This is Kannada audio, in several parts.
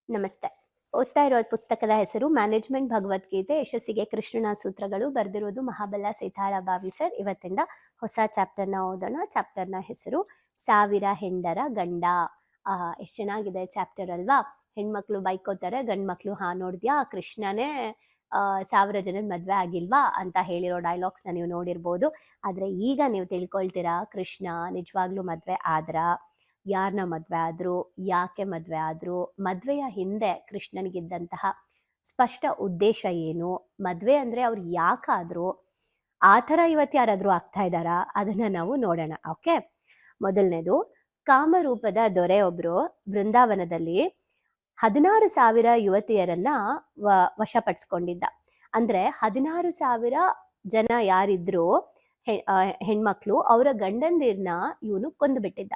ನಮಸ್ತೆ. ಓದ್ತಾ ಇರೋ ಪುಸ್ತಕದ ಹೆಸರು ಮ್ಯಾನೇಜ್ಮೆಂಟ್ ಭಗವದ್ಗೀತೆ ಯಶಸ್ಸಿಗೆ ಕೃಷ್ಣನ ಸೂತ್ರಗಳು. ಬರೆದಿರೋದು ಮಹಾಬಲ ಸೇತಾಳಭಾವಿ ಸರ್. ಇವತ್ತಿಂದ ಹೊಸ ಚಾಪ್ಟರ್ನ ಓದೋಣ. ಚಾಪ್ಟರ್ನ ಹೆಸರು ಸಾವಿರ ಹೆಂಡರ ಗಂಡ. ಎಷ್ಟು ಚೆನ್ನಾಗಿದೆ ಚಾಪ್ಟರ್ ಅಲ್ವಾ? ಹೆಣ್ಮಕ್ಳು ಬೈಕೋತಾರೆ, ಗಂಡು ಮಕ್ಳು ನೋಡಿದ್ಯಾ ಕೃಷ್ಣನೇ 1000 ಜನದ ಮದ್ವೆ ಆಗಿಲ್ವಾ ಅಂತ ಹೇಳಿರೋ ಡೈಲಾಗ್ಸ್ನ ನೀವು ನೋಡಿರ್ಬೋದು. ಆದ್ರೆ ಈಗ ನೀವು ತಿಳ್ಕೊಳ್ತೀರಾ ಕೃಷ್ಣ ನಿಜವಾಗ್ಲೂ ಮದ್ವೆ ಆದ್ರ, ಯಾರನ್ನ ಮದ್ವೆ ಆದ್ರು, ಯಾಕೆ ಮದ್ವೆ ಆದ್ರು, ಮದ್ವೆಯ ಹಿಂದೆ ಕೃಷ್ಣನಿಗಿದ್ದಂತಹ ಸ್ಪಷ್ಟ ಉದ್ದೇಶ ಏನು, ಮದ್ವೆ ಅಂದ್ರೆ ಅವ್ರು ಯಾಕಾದ್ರು, ಆ ಥರ ಇವತ್ತು ಯಾರಾದ್ರೂ ಆಗ್ತಾ ಇದ್ದಾರಾ, ಅದನ್ನ ನಾವು ನೋಡೋಣ. ಓಕೆ, ಮೊದಲನೇದು, ಕಾಮರೂಪದ ದೊರೆ ಒಬ್ರು ಬೃಂದಾವನದಲ್ಲಿ 16,000 ಯುವತಿಯರನ್ನ ವಶಪಡಿಸ್ಕೊಂಡಿದ್ದ. ಅಂದ್ರೆ 16,000 ಜನ ಯಾರಿದ್ರು ಹೆಣ್ಮಕ್ಳು, ಅವರ ಗಂಡಂದಿರ್ನ ಇವನು ಕೊಂದು ಬಿಟ್ಟಿದ್ದ.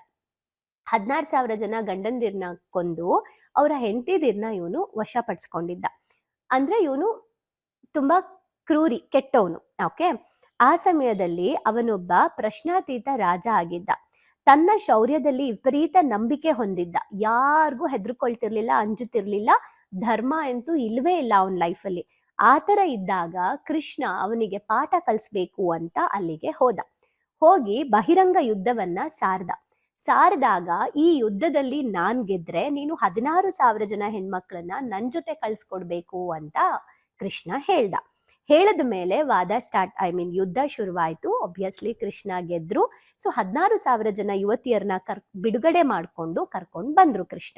16,000 ಜನ ಗಂಡಂದಿರ್ನ ಕೊಂದು ಅವರ ಹೆಂಡತಿದಿರ್ನ ಇವನು ವಶಪಡಿಸ್ಕೊಂಡಿದ್ದ. ಅಂದ್ರೆ ಇವನು ತುಂಬಾ ಕ್ರೂರಿ, ಕೆಟ್ಟವನು. ಓಕೆ, ಆ ಸಮಯದಲ್ಲಿ ಅವನೊಬ್ಬ ಪ್ರಶ್ನಾತೀತ ರಾಜ ಆಗಿದ್ದ. ತನ್ನ ಶೌರ್ಯದಲ್ಲಿ ವಿಪರೀತ ನಂಬಿಕೆ ಹೊಂದಿದ್ದ. ಯಾರಿಗೂ ಹೆದರ್ಕೊಳ್ತಿರ್ಲಿಲ್ಲ, ಅಂಜುತ್ತಿರ್ಲಿಲ್ಲ. ಧರ್ಮ ಅಂತೂ ಇಲ್ವೇ ಇಲ್ಲ ಅವನ ಲೈಫಲ್ಲಿ. ಆ ಥರ ಇದ್ದಾಗ ಕೃಷ್ಣ ಅವನಿಗೆ ಪಾಠ ಕಲಿಸ್ಬೇಕು ಅಂತ ಅಲ್ಲಿಗೆ ಹೋಗಿ ಬಹಿರಂಗ ಯುದ್ಧವನ್ನ ಸಾರಿದಾಗ ಈ ಯುದ್ಧದಲ್ಲಿ ನಾನ್ ಗೆದ್ರೆ ನೀನು 16,000 ಜನ ಹೆಣ್ಮಕ್ಳನ್ನ ನನ್ ಜೊತೆ ಕಳ್ಸ್ಕೊಡ್ಬೇಕು ಅಂತ ಕೃಷ್ಣ ಹೇಳದ ಮೇಲೆ ವಾದ ಯುದ್ಧ ಶುರುವಾಯ್ತು. ಆಬ್ವಿಯಸ್ಲಿ ಕೃಷ್ಣ ಗೆದ್ರು. ಸೊ 16,000 ಜನ ಯುವತಿಯರನ್ನ ಬಿಡುಗಡೆ ಕರ್ಕೊಂಡು ಬಂದ್ರು ಕೃಷ್ಣ.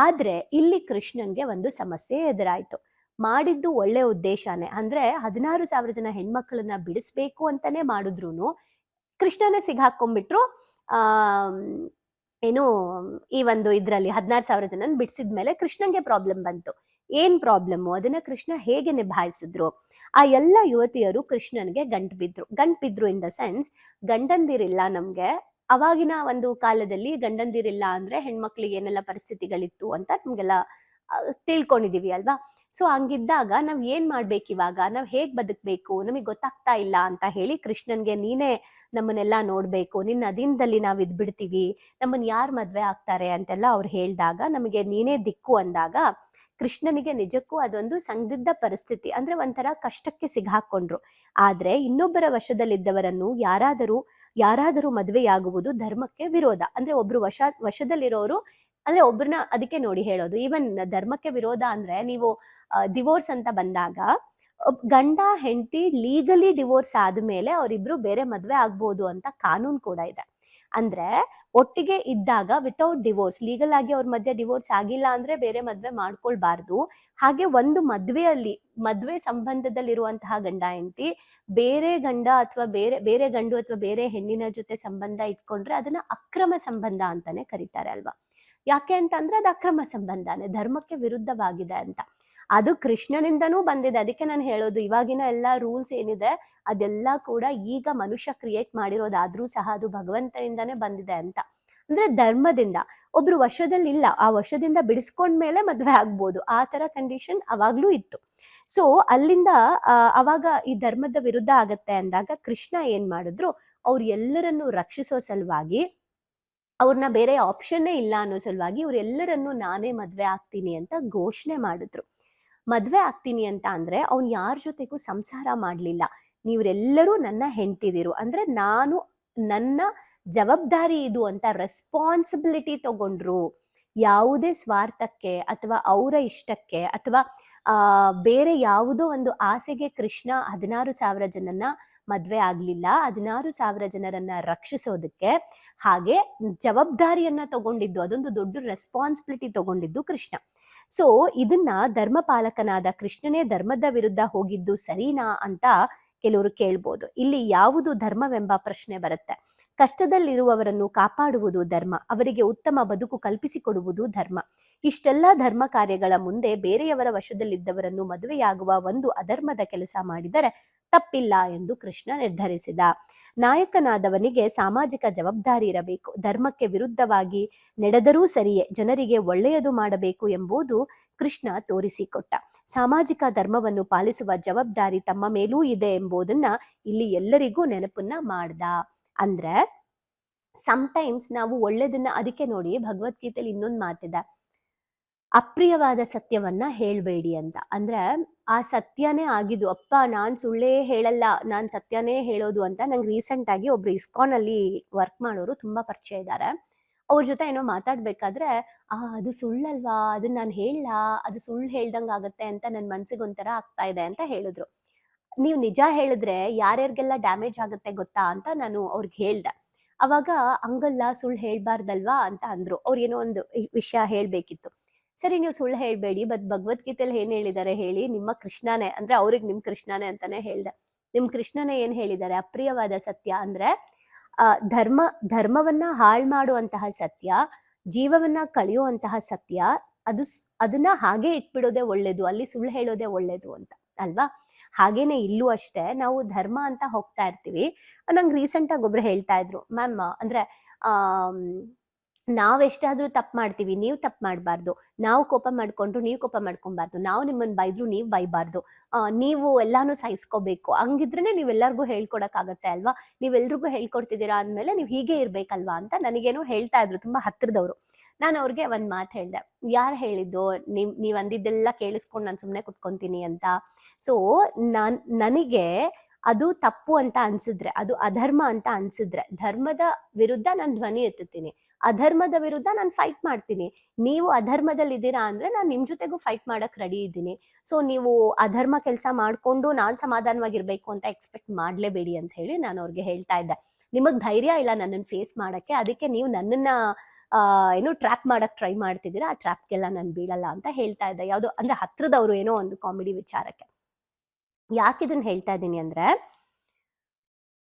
ಆದ್ರೆ ಇಲ್ಲಿ ಕೃಷ್ಣನ್ಗೆ ಒಂದು ಸಮಸ್ಯೆ ಎದುರಾಯ್ತು. ಮಾಡಿದ್ದು ಒಳ್ಳೆ ಉದ್ದೇಶನೇ, ಅಂದ್ರೆ 16,000 ಜನ ಹೆಣ್ಮಕ್ಳನ್ನ ಬಿಡಿಸ್ಬೇಕು ಅಂತಾನೆ ಮಾಡಿದ್ರು ಕೃಷ್ಣನೇ ಸಿಗಾಕೊಂಡ್ಬಿಟ್ರು. ಏನು ಈ ಒಂದು ಇದ್ರಲ್ಲಿ 16,000 ಜನ ಬಿಡಿಸಿದ್ಮೇಲೆ ಕೃಷ್ಣಂಗೆ ಪ್ರಾಬ್ಲಮ್ ಬಂತು. ಏನ್ ಪ್ರಾಬ್ಲಮ್ಮು, ಅದನ್ನ ಕೃಷ್ಣ ಹೇಗೆ ನಿಭಾಯಿಸಿದ್ರು? ಆ ಎಲ್ಲ ಯುವತಿಯರು ಕೃಷ್ಣನ್ಗೆ ಗಂಟು ಬಿದ್ರು ಇನ್ ದ ಸೆನ್ಸ್, ಗಂಡಂದಿರಿಲ್ಲ ನಮ್ಗೆ. ಅವಾಗಿನ ಒಂದು ಕಾಲದಲ್ಲಿ ಗಂಡಂದಿರಿಲ್ಲ ಅಂದ್ರೆ ಹೆಣ್ಮಕ್ಳಿಗೆ ಏನೆಲ್ಲ ಪರಿಸ್ಥಿತಿಗಳಿತ್ತು ಅಂತ ನಮ್ಗೆಲ್ಲ ತಿಳ್ಕೊಂಡಿದೀವಿ ಅಲ್ವಾ? ಸೊ ಹಂಗಿದ್ದಾಗ ನಾವ್ ಏನ್ ಮಾಡ್ಬೇಕು, ಇವಾಗ ನಾವ್ ಹೇಗ್ ಬದುಕ್ಬೇಕು, ನಮಗ್ ಗೊತ್ತಾಗ್ತಾ ಇಲ್ಲ ಅಂತ ಹೇಳಿ ಕೃಷ್ಣನ್ಗೆ ನೀನೇ ನಮ್ಮನ್ನೆಲ್ಲ ನೋಡ್ಬೇಕು, ನಿನ್ನ ಅಧೀನದಲ್ಲಿ ನಾವ್ ಇದ್ಬಿಡ್ತೀವಿ, ನಮ್ಮನ್ ಯಾರ್ ಮದ್ವೆ ಆಗ್ತಾರೆ ಅಂತೆಲ್ಲ ಅವ್ರು ಹೇಳ್ದಾಗ, ನಮಗೆ ನೀನೇ ದಿಕ್ಕು ಅಂದಾಗ ಕೃಷ್ಣನಿಗೆ ನಿಜಕ್ಕೂ ಅದೊಂದು ಸಂದಿಗ್ಧ ಪರಿಸ್ಥಿತಿ, ಅಂದ್ರೆ ಒಂಥರ ಕಷ್ಟಕ್ಕೆ ಸಿಗಾಕೊಂಡ್ರು. ಆದ್ರೆ ಇನ್ನೊಬ್ಬರ ವಶದಲ್ಲಿದ್ದವರನ್ನು ಯಾರಾದರೂ ಮದುವೆಯಾಗುವುದು ಧರ್ಮಕ್ಕೆ ವಿರೋಧ. ಅಂದ್ರೆ ಒಬ್ರು ವಶದಲ್ಲಿರೋರು ಅಂದ್ರೆ ಒಬ್ರನ್ನ, ಅದಕ್ಕೆ ನೋಡಿ ಹೇಳೋದು, ಈವನ್ ಧರ್ಮಕ್ಕೆ ವಿರೋಧ ಅಂದ್ರೆ ನೀವು ಡಿವೋರ್ಸ್ ಅಂತ ಬಂದಾಗ ಗಂಡ ಹೆಂಡತಿ ಲೀಗಲಿ ಡಿವೋರ್ಸ್ ಆದ್ಮೇಲೆ ಅವರಿಬ್ರು ಬೇರೆ ಮದ್ವೆ ಆಗ್ಬೋದು ಅಂತ ಕಾನೂನು ಕೂಡ ಇದೆ. ಅಂದ್ರೆ ಒಟ್ಟಿಗೆ ಇದ್ದಾಗ ವಿತೌಟ್ ಡಿವೋರ್ಸ್, ಲೀಗಲ್ ಆಗಿ ಅವ್ರ ಮಧ್ಯೆ ಡಿವೋರ್ಸ್ ಆಗಿಲ್ಲ ಅಂದ್ರೆ ಬೇರೆ ಮದ್ವೆ ಮಾಡ್ಕೊಳ್ಬಾರ್ದು. ಹಾಗೆ ಒಂದು ಮದ್ವೆ ಸಂಬಂಧದಲ್ಲಿರುವಂತಹ ಗಂಡ ಹೆಂಡತಿ ಬೇರೆ ಗಂಡ ಅಥವಾ ಬೇರೆ ಗಂಡು ಅಥವಾ ಬೇರೆ ಹೆಣ್ಣಿನ ಜೊತೆ ಸಂಬಂಧ ಇಟ್ಕೊಂಡ್ರೆ ಅದನ್ನ ಅಕ್ರಮ ಸಂಬಂಧ ಅಂತಾನೆ ಕರೀತಾರೆ ಅಲ್ವಾ? ಯಾಕೆ ಅಂತಂದ್ರೆ ಅದು ಅಕ್ರಮ ಸಂಬಂಧನೇ, ಧರ್ಮಕ್ಕೆ ವಿರುದ್ಧವಾಗಿದೆ ಅಂತ. ಅದು ಕೃಷ್ಣನಿಂದನೂ ಬಂದಿದೆ. ಅದಕ್ಕೆ ನಾನು ಹೇಳೋದು, ಇವಾಗಿನ ಎಲ್ಲ ರೂಲ್ಸ್ ಏನಿದೆ ಅದೆಲ್ಲ ಕೂಡ ಈಗ ಮನುಷ್ಯ ಕ್ರಿಯೇಟ್ ಮಾಡಿರೋದಾದ್ರೂ ಸಹ ಅದು ಭಗವಂತನಿಂದಾನೇ ಬಂದಿದೆ ಅಂತ. ಅಂದ್ರೆ ಧರ್ಮದಿಂದ ಒಬ್ರು ವಶದಲ್ಲಿ ಇಲ್ಲ, ಆ ವಶದಿಂದ ಬಿಡಿಸ್ಕೊಂಡ್ಮೇಲೆ ಮದ್ವೆ ಆಗ್ಬೋದು, ಆ ತರ ಕಂಡೀಷನ್ ಅವಾಗ್ಲೂ ಇತ್ತು. ಸೊ ಅಲ್ಲಿಂದ ಅವಾಗ ಈ ಧರ್ಮದ ವಿರುದ್ಧ ಆಗತ್ತೆ ಅಂದಾಗ ಕೃಷ್ಣ ಏನ್ ಮಾಡಿದ್ರು, ಅವ್ರು ಎಲ್ಲರನ್ನು ರಕ್ಷಿಸೋ ಸಲುವಾಗಿ, ಅವ್ರನ್ನ ಬೇರೆ ಆಪ್ಷನ್ನೇ ಇಲ್ಲ ಅನ್ನೋ ಸಲುವಾಗಿ ಇವರೆಲ್ಲರನ್ನು ನಾನೇ ಮದ್ವೆ ಆಗ್ತೀನಿ ಅಂತ ಘೋಷಣೆ ಮಾಡಿದ್ರು. ಮದ್ವೆ ಆಗ್ತೀನಿ ಅಂತ ಅಂದ್ರೆ ಅವ್ನು ಯಾರ ಜೊತೆಗೂ ಸಂಸಾರ ಮಾಡ್ಲಿಲ್ಲ. ನೀವ್ರೆಲ್ಲರೂ ನನ್ನ ಹೆಂಡ್ತಿದಿರು, ಅಂದ್ರೆ ನನ್ನ ಜವಾಬ್ದಾರಿ ಇದು ಅಂತ ರೆಸ್ಪಾನ್ಸಿಬಿಲಿಟಿ ತಗೊಂಡ್ರು. ಯಾವುದೇ ಸ್ವಾರ್ಥಕ್ಕೆ ಅಥವಾ ಅವರ ಇಷ್ಟಕ್ಕೆ ಅಥವಾ ಬೇರೆ ಯಾವುದೋ ಒಂದು ಆಸೆಗೆ ಕೃಷ್ಣ 16,000 ಜನನ್ನ ಮದ್ವೆ ಆಗ್ಲಿಲ್ಲ. 16,000 ಜನರನ್ನ ರಕ್ಷಿಸೋದಕ್ಕೆ ಹಾಗೆ ಜವಾಬ್ದಾರಿಯನ್ನ ತಗೊಂಡಿದ್ದು, ಅದೊಂದು ದೊಡ್ಡ ರೆಸ್ಪಾನ್ಸಿಬಿಲಿಟಿ ತಗೊಂಡಿದ್ದು ಕೃಷ್ಣ. ಸೊ ಇದನ್ನ ಧರ್ಮಪಾಲಕನಾದ ಕೃಷ್ಣನೇ ಧರ್ಮದ ವಿರುದ್ಧ ಹೋಗಿದ್ದು ಸರಿನಾ ಅಂತ ಕೆಲವರು ಕೇಳ್ಬೋದು. ಇಲ್ಲಿ ಯಾವುದು ಧರ್ಮವೆಂಬ ಪ್ರಶ್ನೆ ಬರುತ್ತೆ. ಕಷ್ಟದಲ್ಲಿರುವವರನ್ನು ಕಾಪಾಡುವುದು ಧರ್ಮ, ಅವರಿಗೆ ಉತ್ತಮ ಬದುಕು ಕಲ್ಪಿಸಿಕೊಡುವುದು ಧರ್ಮ. ಇಷ್ಟೆಲ್ಲ ಧರ್ಮ ಕಾರ್ಯಗಳ ಮುಂದೆ ಬೇರೆಯವರ ವಶದಲ್ಲಿದ್ದವರನ್ನು ಮದುವೆಯಾಗುವ ಒಂದು ಅಧರ್ಮದ ಕೆಲಸ ಮಾಡಿದರೆ ತಪ್ಪಿಲ್ಲ ಎಂದು ಕೃಷ್ಣ ನಿರ್ಧರಿಸಿದ. ನಾಯಕನಾದವನಿಗೆ ಸಾಮಾಜಿಕ ಜವಾಬ್ದಾರಿ ಇರಬೇಕು. ಧರ್ಮಕ್ಕೆ ವಿರುದ್ಧವಾಗಿ ನಡೆದರೂ ಸರಿಯೇ, ಜನರಿಗೆ ಒಳ್ಳೆಯದು ಮಾಡಬೇಕು ಎಂಬುದು ಕೃಷ್ಣ ತೋರಿಸಿಕೊಟ್ಟ. ಸಾಮಾಜಿಕ ಧರ್ಮವನ್ನು ಪಾಲಿಸುವ ಜವಾಬ್ದಾರಿ ತಮ್ಮ ಮೇಲೂ ಇದೆ ಎಂಬುದನ್ನ ಇಲ್ಲಿ ಎಲ್ಲರಿಗೂ ನೆನಪನ್ನ ಮಾಡ್ದ. ಅಂದ್ರೆ ಸಮಟೈಮ್ಸ್ ನಾವು ಒಳ್ಳೆದನ್ನ, ಅದಕ್ಕೆ ನೋಡಿ ಭಗವದ್ಗೀತೆಯಲ್ಲಿ ಇನ್ನೊಂದು ಮಾತಿದೆ, ಅಪ್ರಿಯವಾದ ಸತ್ಯವನ್ನ ಹೇಳ್ಬೇಡಿ ಅಂತ. ಅಂದ್ರೆ ಆ ಸತ್ಯನೇ ಆಗಿದ್ದು, ಅಪ್ಪ ನಾನ್ ಸುಳ್ಳೇ ಹೇಳಲ್ಲ, ನಾನ್ ಸತ್ಯನೇ ಹೇಳೋದು ಅಂತ. ನಂಗೆ ರೀಸೆಂಟ್ ಆಗಿ ಒಬ್ರು ಇಸ್ಕಾನ್ ಅಲ್ಲಿ ವರ್ಕ್ ಮಾಡೋರು ತುಂಬಾ ಪರಿಚಯ ಇದ್ದಾರೆ. ಅವ್ರ ಜೊತೆ ಏನೋ ಮಾತಾಡ್ಬೇಕಾದ್ರೆ, ಅದು ಸುಳ್ಳಲ್ವಾ, ಅದನ್ನ ನಾನು ಹೇಳ, ಅದು ಸುಳ್ಳು ಹೇಳ್ದಂಗ್ ಆಗತ್ತೆ ಅಂತ ನನ್ ಮನ್ಸಿಗೆ ಒಂಥರ ಆಗ್ತಾ ಇದೆ ಅಂತ ಹೇಳಿದ್ರು. ನೀವು ನಿಜ ಹೇಳಿದ್ರೆ ಯಾರ್ಯಾರಿಗೆಲ್ಲ ಡ್ಯಾಮೇಜ್ ಆಗುತ್ತೆ ಗೊತ್ತಾ ಅಂತ ನಾನು ಅವ್ರಿಗೆ ಹೇಳ್ದೆ. ಅವಾಗ ಹಂಗಲ್ಲ, ಸುಳ್ಳು ಹೇಳ್ಬಾರ್ದಲ್ವಾ ಅಂತ ಅಂದ್ರು. ಅವ್ರು ಏನೋ ಒಂದು ವಿಷಯ ಹೇಳ್ಬೇಕಿತ್ತು. ಸರಿ, ನೀವು ಸುಳ್ಳು ಹೇಳ್ಬೇಡಿ, ಬಟ್ ಭಗವದ್ಗೀತೆಯಲ್ಲಿ ಏನ್ ಹೇಳಿದ್ದಾರೆ ಹೇಳಿ, ನಿಮ್ಮ ಕೃಷ್ಣನೇ ಅಂದ್ರೆ ಅವ್ರಿಗೆ ನಿಮ್ ಕೃಷ್ಣನೇ ಅಂತಾನೆ ಹೇಳ್ದೆ. ನಿಮ್ ಕೃಷ್ಣನೇ ಏನ್ ಹೇಳಿದ್ದಾರೆ, ಅಪ್ರಿಯವಾದ ಸತ್ಯ ಅಂದ್ರೆ ಧರ್ಮವನ್ನ ಹಾಳು ಮಾಡುವಂತಹ ಸತ್ಯ, ಜೀವವನ್ನ ಕಳೆಯುವಂತಹ ಸತ್ಯ, ಅದನ್ನ ಹಾಗೆ ಇಟ್ಬಿಡೋದೇ ಒಳ್ಳೇದು, ಅಲ್ಲಿ ಸುಳ್ಳು ಹೇಳೋದೇ ಒಳ್ಳೇದು ಅಂತ ಅಲ್ವಾ. ಹಾಗೇನೆ ಇಲ್ಲೂ ಅಷ್ಟೇ, ನಾವು ಧರ್ಮ ಅಂತ ಹೋಗ್ತಾ ಇರ್ತೀವಿ. ನಂಗೆ ರೀಸೆಂಟ್ ಆಗಿ ಒಬ್ರು ಹೇಳ್ತಾ ಇದ್ರು, ಮ್ಯಾಮ್ ಅಂದ್ರೆ ನಾವೆಷ್ಟಾದ್ರೂ ತಪ್ಪು ಮಾಡ್ತೀವಿ, ನೀವು ತಪ್ಪು ಮಾಡಬಾರ್ದು, ನಾವು ಕೋಪ ಮಾಡ್ಕೊಂಡ್ರು ನೀವು ಕೋಪ ಮಾಡ್ಕೊಬಾರ್ದು, ನಾವು ನಿಮ್ಮನ್ನ ಬೈದ್ರು ನೀವು ಬೈಬಾರ್ದು, ನೀವು ಎಲ್ಲಾನು ಸಹಿಸ್ಕೋಬೇಕು, ಹಂಗಿದ್ರೇನೆ ನೀವೆಲ್ಲರಿಗೂ ಹೇಳ್ಕೊಡಕ್ಕಾಗತ್ತೆ ಅಲ್ವಾ, ನೀವೆಲ್ರಿಗೂ ಹೇಳ್ಕೊಡ್ತಿದ್ದೀರಾ ಅಂದ್ಮೇಲೆ ನೀವು ಹೀಗೆ ಇರ್ಬೇಕಲ್ವಾ ಅಂತ ನನಗೇನೋ ಹೇಳ್ತಾ ಇದ್ರು, ತುಂಬಾ ಹತ್ರದವ್ರು. ನಾನು ಅವ್ರಿಗೆ ಒಂದ್ ಮಾತು ಹೇಳ್ದೆ, ಯಾರು ಹೇಳಿದ್ದು, ನೀವ್ ಅಂದಿದ್ದೆಲ್ಲ ಕೇಳಿಸ್ಕೊಂಡು ನಾನು ಸುಮ್ಮನೆ ಕುತ್ಕೊಂತೀನಿ ಅಂತ. ಸೊ ನನಗೆ ಅದು ತಪ್ಪು ಅಂತ ಅನ್ಸಿದ್ರೆ, ಅದು ಅಧರ್ಮ ಅಂತ ಅನ್ಸಿದ್ರೆ, ಧರ್ಮದ ವಿರುದ್ಧ ನಾನು ಧ್ವನಿ ಎತ್ತುತ್ತೀನಿ, ಅಧರ್ಮದ ವಿರುದ್ಧ ನಾನು ಫೈಟ್ ಮಾಡ್ತೀನಿ. ನೀವು ಅಧರ್ಮದಲ್ಲಿ ಇದ್ದೀರಾ ಅಂದ್ರೆ ನಾನು ನಿಮ್ ಜೊತೆಗೂ ಫೈಟ್ ಮಾಡಕ್ ರೆಡಿ ಇದ್ದೀನಿ. ಸೊ ನೀವು ಅಧರ್ಮ ಕೆಲಸ ಮಾಡ್ಕೊಂಡು ನಾನ್ ಸಮಾಧಾನವಾಗಿರ್ಬೇಕು ಅಂತ ಎಕ್ಸ್ಪೆಕ್ಟ್ ಮಾಡ್ಲೇಬೇಡಿ ಅಂತ ಹೇಳಿ ನಾನು ಅವ್ರಿಗೆ ಹೇಳ್ತಾ ಇದ್ದೆ. ನಿಮಗ್ ಧೈರ್ಯ ಇಲ್ಲ ನನ್ನನ್ನು ಫೇಸ್ ಮಾಡಕ್ಕೆ, ಅದಕ್ಕೆ ನೀವು ನನ್ನನ್ನ ಏನು ಟ್ರ್ಯಾಪ್ ಮಾಡಕ್ ಟ್ರೈ ಮಾಡ್ತಿದ್ದೀರಾ, ಆ ಟ್ರ್ಯಾಪ್ಗೆಲ್ಲ ನಾನು ಬೀಳಲ್ಲ ಅಂತ ಹೇಳ್ತಾ ಇದ್ದೆ. ಯಾವ್ದೋ ಅಂದ್ರೆ ಹತ್ರದವ್ರು ಏನೋ ಒಂದು ಕಾಮಿಡಿ ವಿಚಾರಕ್ಕೆ. ಯಾಕಿದನ್ನ ಹೇಳ್ತಾ ಇದ್ದೀನಿ ಅಂದ್ರೆ,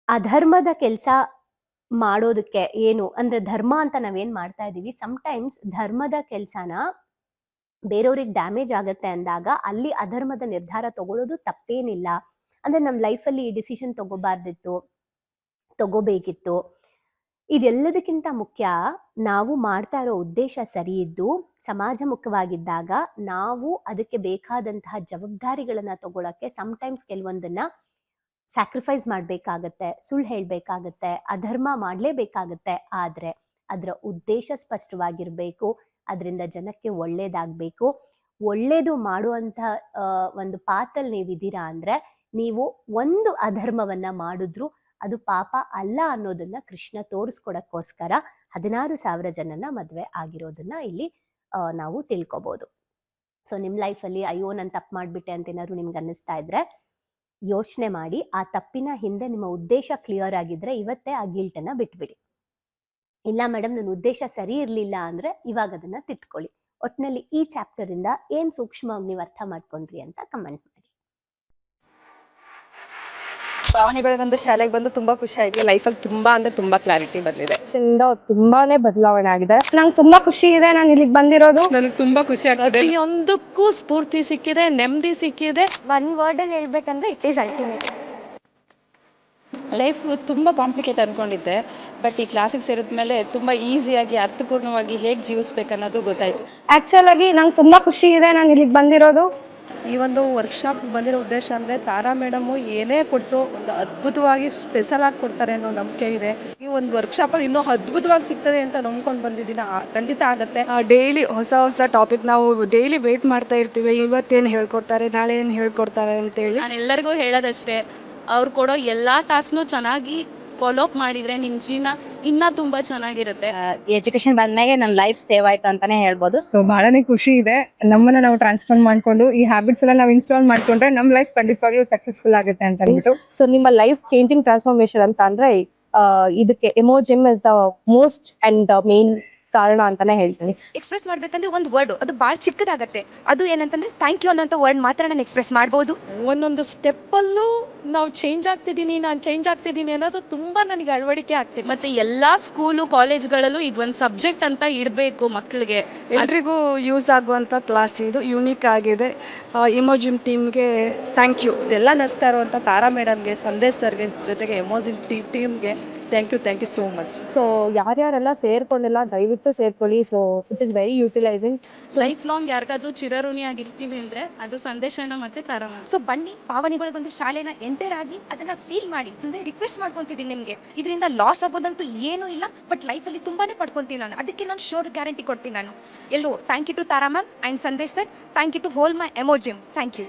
ಅಧರ್ಮದ ಕೆಲಸ ಮಾಡೋದಕ್ಕೆ ಏನು ಅಂದ್ರೆ ಧರ್ಮ ಅಂತ ನಾವೇನ್ ಮಾಡ್ತಾ ಇದೀವಿ, ಸಮ್ಟೈಮ್ಸ್ ಧರ್ಮದ ಕೆಲ್ಸನ ಬೇರೆಯವ್ರಿಗೆ ಡ್ಯಾಮೇಜ್ ಆಗತ್ತೆ ಅಂದಾಗ ಅಲ್ಲಿ ಅಧರ್ಮದ ನಿರ್ಧಾರ ತಗೊಳ್ಳೋದು ತಪ್ಪೇನಿಲ್ಲ. ಅಂದ್ರೆ ನಮ್ ಲೈಫಲ್ಲಿ ಈ ಡಿಸಿಷನ್ ತಗೋಬೇಕಿತ್ತು. ಇದೆಲ್ಲದಕ್ಕಿಂತ ಮುಖ್ಯ, ನಾವು ಮಾಡ್ತಾ ಇರೋ ಉದ್ದೇಶ ಸರಿ ಇದ್ದು ಸಮಾಜಮುಖವಾಗಿದ್ದಾಗ ನಾವು ಅದಕ್ಕೆ ಬೇಕಾದಂತಹ ಜವಾಬ್ದಾರಿಗಳನ್ನ ತಗೊಳಕ್ಕೆ ಸಮ್ಟೈಮ್ಸ್ ಕೆಲವೊಂದನ್ನ ಸ್ಯಾಕ್ರಿಫೈಸ್ ಮಾಡ್ಬೇಕಾಗತ್ತೆ, ಸುಳ್ಳು ಹೇಳ್ಬೇಕಾಗತ್ತೆ, ಅಧರ್ಮ ಮಾಡ್ಲೇಬೇಕಾಗತ್ತೆ. ಆದ್ರೆ ಅದರ ಉದ್ದೇಶ ಸ್ಪಷ್ಟವಾಗಿರ್ಬೇಕು, ಅದರಿಂದ ಜನಕ್ಕೆ ಒಳ್ಳೇದಾಗ್ಬೇಕು. ಒಳ್ಳೇದು ಮಾಡುವಂತ ಒಂದು ಪಾತಲ್ಲಿ ನೀವಿದ್ದೀರಾ ಅಂದ್ರೆ, ನೀವು ಒಂದು ಅಧರ್ಮವನ್ನ ಮಾಡಿದ್ರು ಅದು ಪಾಪ ಅಲ್ಲ ಅನ್ನೋದನ್ನ ಕೃಷ್ಣ ತೋರಿಸ್ಕೊಡಕ್ಕೋಸ್ಕರ 16,000 ಜನನ ಮದ್ವೆ ಆಗಿರೋದನ್ನ ಇಲ್ಲಿ ನಾವು ತಿಳ್ಕೊಬಹುದು. ಸೊ ನಿಮ್ ಲೈಫಲ್ಲಿ ಅಯ್ಯೋ ನಾನು ತಪ್ಪು ಮಾಡ್ಬಿಟ್ಟೆ ಅಂತ ಏನಾದ್ರು ನಿಮ್ಗೆ ಅನ್ನಿಸ್ತಾ ಇದ್ರೆ ಯೋಚನೆ ಮಾಡಿ, ಆ ತಪ್ಪಿನ ಹಿಂದೆ ನಿಮ್ಮ ಉದ್ದೇಶ ಕ್ಲಿಯರ್ ಆಗಿದ್ರೆ ಇವತ್ತೇ ಆ ಗಿಲ್ಟನ್ನ ಬಿಟ್ಬಿಡಿ. ಇಲ್ಲ ಮೇಡಮ್ ನನ್ನ ಉದ್ದೇಶ ಸರಿ ಇರ್ಲಿಲ್ಲ ಅಂದ್ರೆ ಇವಾಗ ಅದನ್ನ ತಿದ್ಕೊಳ್ಳಿ. ಒಟ್ನಲ್ಲಿ ಈ ಚಾಪ್ಟರ್ ಇಂದ ಏನ್ ಸೂಕ್ಷ್ಮವಾಗಿ ನೀವು ಅರ್ಥ ಮಾಡ್ಕೊಂಡ್ರಿ ಅಂತ ಕಮೆಂಟ್ ಮಾಡಿ. ಭಾವನೆಗಳಿಗೊಂದು ಶಾಲೆಗೆ ಬಂದು ತುಂಬಾ ಖುಷಿ ಆಯ್ತು. ಲೈಫಲ್ಲಿ ತುಂಬಾ ಅಂದ್ರೆ ತುಂಬಾ ಕ್ಲಾರಿಟಿ ಬಂದಿದೆ. ತುಂಬಾನೇ ಬದಲಾವಣೆ ಆಗಿದೆ. ನಂಗೆ ತುಂಬಾ ಖುಷಿ ಇದೆ ನಾನು ಇಲ್ಲಿಗೆ ಬಂದಿರೋದು. ನನಗೆ ತುಂಬಾ ಖುಷಿ ಆಗ್ತದೆ. ಪ್ರತಿಯೊಂದಕ್ಕೂ ಸ್ಫೂರ್ತಿ ಸಿಕ್ಕಿದೆ, ನೆಮ್ಮದಿ ಸಿಕ್ಕಿದೆ. ಒನ್ ವರ್ಡ್ ಅಲ್ಲಿ ಹೇಳ್ಬೇಕಂದ್ರೆ ಇಟ್ ಈಸ್ ಅಲ್ಟಿಮೇಟ್. ಲೈಫ್ ತುಂಬಾ ಕಾಂಪ್ಲಿಕೇಟ್ ಅನ್ಕೊಂಡಿದ್ದೆ, ಬಟ್ ಈ ಕ್ಲಾಸಿಗೆ ಸೇರಿದ್ಮೇಲೆ ತುಂಬಾ ಈಸಿಯಾಗಿ ಅರ್ಥಪೂರ್ಣವಾಗಿ ಹೇಗೆ ಜೀವಿಸ್ಬೇಕು ಅನ್ನೋದು ಗೊತ್ತಾಯ್ತು. ಆಕ್ಚುಲ್ ಆಗಿ ನಂಗೆ ತುಂಬಾ ಖುಷಿ ಇದೆ ನಾನು ಇಲ್ಲಿಗೆ ಬಂದಿರೋದು. ಈ ಒಂದು ವರ್ಕ್ಶಾಪ್ ಬಂದಿರೋ ಉದ್ದೇಶ ಅಂದರೆ ತಾರಾ ಮೇಡಮು ಏನೇ ಕೊಟ್ಟರು ಒಂದು ಅದ್ಭುತವಾಗಿ ಸ್ಪೆಷಲ್ ಆಗಿ ಕೊಡ್ತಾರೆ ಅನ್ನೋ ನಂಬಿಕೆ ಇದೆ. ಈ ಒಂದು ವರ್ಕ್ಶಾಪಲ್ಲಿ ಇನ್ನೂ ಅದ್ಭುತವಾಗಿ ಸಿಗ್ತದೆ ಅಂತ ನಂಬ್ಕೊಂಡು ಬಂದಿದ್ದೀನಿ. ಖಂಡಿತ ಆಗುತ್ತೆ. ಡೈಲಿ ಹೊಸ ಹೊಸ ಟಾಪಿಕ್ ನಾವು ಡೈಲಿ ವೇಟ್ ಮಾಡ್ತಾ ಇರ್ತೀವಿ, ಇವತ್ತೇನು ಹೇಳ್ಕೊಡ್ತಾರೆ, ನಾಳೆ ಏನು ಹೇಳ್ಕೊಡ್ತಾರೆ ಅಂತೇಳಿ. ನಾನು ಎಲ್ಲರಿಗೂ ಹೇಳೋದಷ್ಟೇ, ಅವ್ರು ಕೊಡೋ ಎಲ್ಲ ಟಾಸ್ಕ್ನು ಚೆನ್ನಾಗಿ ಫಾಲೋ ಅಪ್ ಮಾಡಿದರೆ ನಿಮ್ಮ ಜೀವನ ಇನ್ನೂ ತುಂಬ ಚೆನ್ನಾಗಿರುತ್ತೆ. ಎಜುಕೇಶನ್ ಬಂದ್ಮೇಲೆ ನನ್ನ ಲೈಫ್ ಸೇವ್ ಆಯ್ತು ಅಂತಾನೆ ಹೇಳ್ಬೋದು. ಸೊ ಬಹಳನೇ ಖುಷಿ ಇದೆ. ನಮ್ಮನ್ನ ನಾವು ಟ್ರಾನ್ಸ್ಫಾರ್ಮ್ ಮಾಡ್ಕೊಂಡು ಈ ಹ್ಯಾಬಿಟ್ಸ್ ಎಲ್ಲ ನಾವು ಇನ್ಸ್ಟಾಲ್ ಮಾಡ್ಕೊಂಡ್ರೆ ನಮ್ಮ ಲೈಫ್ ಖಂಡಿತವಾಗ್ಲೂ ಸಕ್ಸಸ್ಫುಲ್ ಆಗುತ್ತೆ ಅಂತ ಅಂದ್ಬಿಟ್ಟು. ಸೊ ನಿಮ್ಮ ಲೈಫ್ ಚೇಂಜಿಂಗ್ ಟ್ರಾನ್ಸ್ಫಾರ್ಮೇಶನ್ ಅಂತ ಅಂದ್ರೆ ಇದಕ್ಕೆ ಎಮೋಜಿಮ್ is the most and main ಕಾರಣ ಅಂತಾನೆ ಹೇಳ್ತೀನಿ. ಎಕ್ಸ್ಪ್ರೆಸ್ ಮಾಡ್ಬೇಕಂದ್ರೆ ಒಂದು ವರ್ಡ್ ಅದು ಭಾಳ ಚಿಕ್ಕದಾಗತ್ತೆ. ಅದು ಏನಂತಂದ್ರೆ ಥ್ಯಾಂಕ್ ಯು ಅನ್ನೋಂಥ ವರ್ಡ್ ಮಾತ್ರ ನಾನು ಎಕ್ಸ್ಪ್ರೆಸ್ ಮಾಡ್ಬೋದು. ಒಂದೊಂದು ಸ್ಟೆಪ್ಪಲ್ಲೂ ನಾವು ಚೇಂಜ್ ಆಗ್ತಿದ್ದೀನಿ ಅನ್ನೋದು ತುಂಬ ನನಗೆ ಅಳವಡಿಕೆ ಆಗ್ತಿದೆ. ಮತ್ತು ಎಲ್ಲ ಸ್ಕೂಲು ಕಾಲೇಜ್ಗಳಲ್ಲೂ ಇದೊಂದು ಸಬ್ಜೆಕ್ಟ್ ಅಂತ ಇಡಬೇಕು ಮಕ್ಕಳಿಗೆ. ಎಲ್ರಿಗೂ ಯೂಸ್ ಆಗುವಂಥ ಕ್ಲಾಸ್ ಇದು, ಯೂನಿಕ್ ಆಗಿದೆ. ಇಮೋಜಿಮ್ ಟೀಮ್ಗೆ ಥ್ಯಾಂಕ್ ಯು. ಎಲ್ಲ ನಡೆಸ್ತಾ ಇರುವಂಥ ತಾರಾ ಮೇಡಮ್ಗೆ, ಸಂದೇಶ್ ಸರ್ಗೆ, ಜೊತೆಗೆ ಎಮೋಜಿಮ್ ಟೀಮ್ಗೆ thank you so much. So ಯಾರ್ಯಾರೆಲ್ಲ ಸೇರ್ಕೊಂಡಿಲ್ಲ ದಯವಿಟ್ಟು ಸೇರ್ಕೊಳ್ಳಿ. So it is very utilising. Life long ಯಾರಿಗಾದ್ರೂ ಚಿರಋಣಿಯಾಗಿರ್ತೀವಿ ಅಂದರೆ ಅದು ಸಂದೇಶನ ಮತ್ತು ತಾರಾ ಮ್ಯಾಮ್. ಸೊ ಬನ್ನಿ ಪಾವನಿಗಳಿಗೊಂದು ಶಾಲೆನ ಎಂಟರ್ ಆಗಿ ಅದನ್ನ ಫೀಲ್ ಮಾಡಿ. ಅಂದ್ರೆ ರಿಕ್ವೆಸ್ಟ್ ಮಾಡ್ಕೊಂತಿದ್ದೀನಿ ನಿಮಗೆ, ಇದರಿಂದ ಲಾಸ್ ಆಗೋದಂತೂ ಏನೂ ಇಲ್ಲ, ಬಟ್ ಲೈಫಲ್ಲಿ ತುಂಬಾನೇ ಪಡ್ಕೊಂತೀನಿ ನಾನು. ಅದಕ್ಕೆ ನಾನು ಶೋರ್ ಗ್ಯಾರಂಟಿ ಕೊಡ್ತೀನಿ ನಾನು. ಎಲ್ಲೋ thank you to Tara ma'am and Sandesh sir. Thank you to whole my ಎಮೋಜಿಮ್. Thank you.